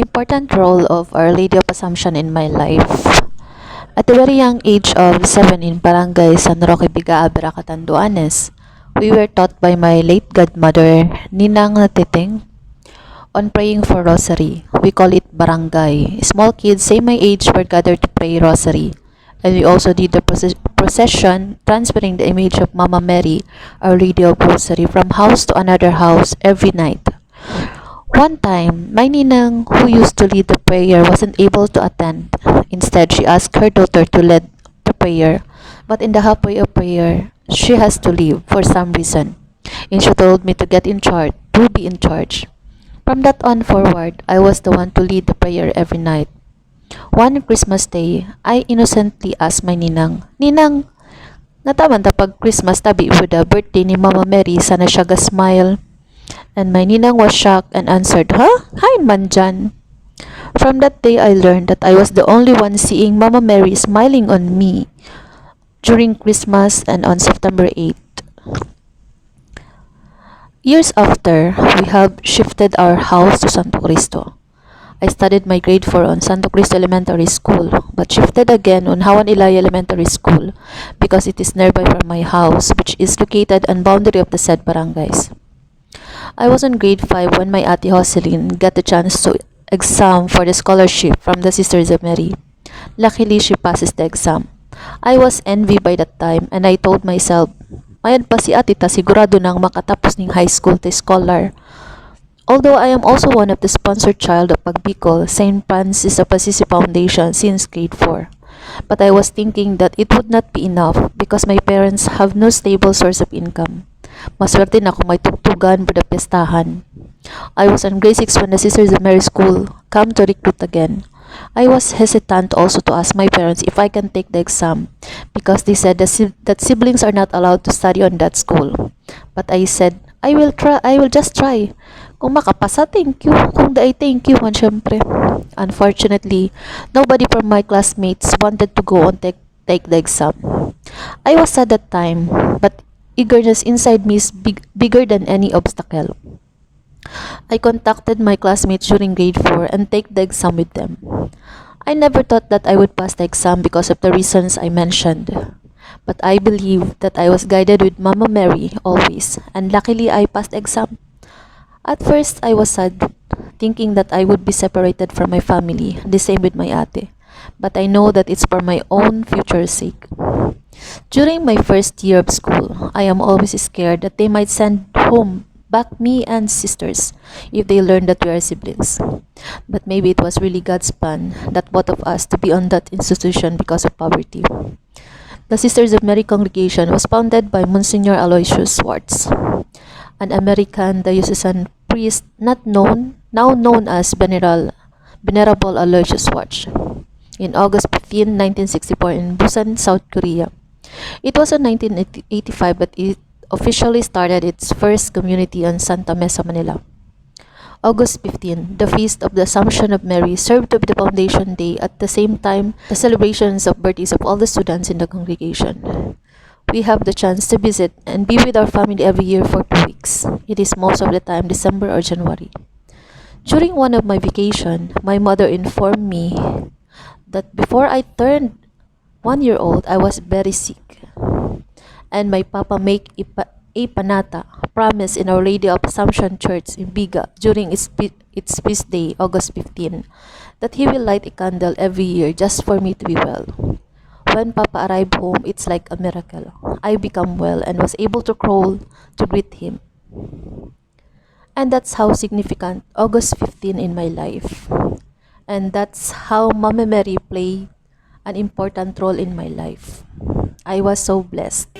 Important role of Our Lady of Assumption in my life. At the very young age of 7 in Baranggay San Roque Bigaa, Virac Catanduanes, we were taught by my late godmother, Ninang na Teteng, on praying for rosary. We call it barangay. Small kids, same my age, were gathered to pray rosary. And we also did the procession, transferring the image of Mama Mary, Our Lady of Rosary, from house to another house every night. One time, my ninang, who used to lead the prayer, wasn't able to attend. Instead, she asked her daughter to lead the prayer. But in the halfway of prayer, she has to leave for some reason. And she told me to get in charge, to be in charge. From that on forward, I was the one to lead the prayer every night. One Christmas day, I innocently asked my ninang, Ninang, nataman ta pag Christmas tabi buda birthday ni Mama Mary, sana siya ga-smile. And my ninang was shocked and answered, Huh? Haen man dyan. From that day, I learned that I was the only one seeing Mama Mary smiling on me during Christmas and on September 8th. Years after, we have shifted our house to Santo Cristo. I studied my grade 4 on Santo Cristo Elementary School, but shifted again on Haen Elementary School because it is nearby from my house, which is located on boundary of the said barangays. I was in grade 5 when my ate Jocelyn got the chance to exam for the scholarship from the Sisters of Mary. Luckily, she passes the exam. I was envy by that time and I told myself, mayad pa si ate ta sigurado nang makatapos ning high school to scholar. Although I am also one of the sponsored child of Pagbicol, St. Francis of Assisi Foundation since grade 4. But I was thinking that it would not be enough because my parents have no stable source of income. Maswerte na kung may tugtugan for the pestahan. I was in grade 6 when the Sisters of Mary School come to recruit again. I was hesitant also to ask my parents if I can take the exam because they said that siblings are not allowed to study on that school. But I said, I will just try. Kung makapasa, thank you. Kung daay, thank you man syempre. Unfortunately, nobody from my classmates wanted to go and take the exam. I was sad that time, but eagerness inside me is bigger than any obstacle. I contacted my classmates during grade 4 and take the exam with them. I never thought that I would pass the exam because of the reasons I mentioned. But I believe that I was guided with Mama Mary always, and luckily I passed the exam. At first, I was sad, thinking that I would be separated from my family, the same with my ate. But I know that it's for my own future's sake. During my first year of school, I am always scared that they might send home back me and sisters if they learn that we are siblings. But maybe it was really God's plan that both of us to be on that institution because of poverty. The Sisters of Mary congregation was founded by Monsignor Aloysius Swartz, an American diocesan priest now known as Venerable Aloysius Swartz, in August 15, 1964 in Busan, South Korea. It was in 1985 that it officially started its first community on Santa Mesa, Manila. August 15, the Feast of the Assumption of Mary, served to be the foundation day at the same time the celebrations of birthdays of all the students in the congregation. We have the chance to visit and be with our family every year for 2 weeks. It is most of the time December or January. During one of my vacation, my mother informed me that before I turned 1 year old, I was very sick. And my papa make a Panata, promise in Our Lady of Assumption Church in Viga during its feast day, August 15, that he will light a candle every year just for me to be well. When Papa arrived home, it's like a miracle. I become well and was able to crawl to greet him. And that's how significant August 15 in my life. And that's how Mama Mary played an important role in my life. I was so blessed.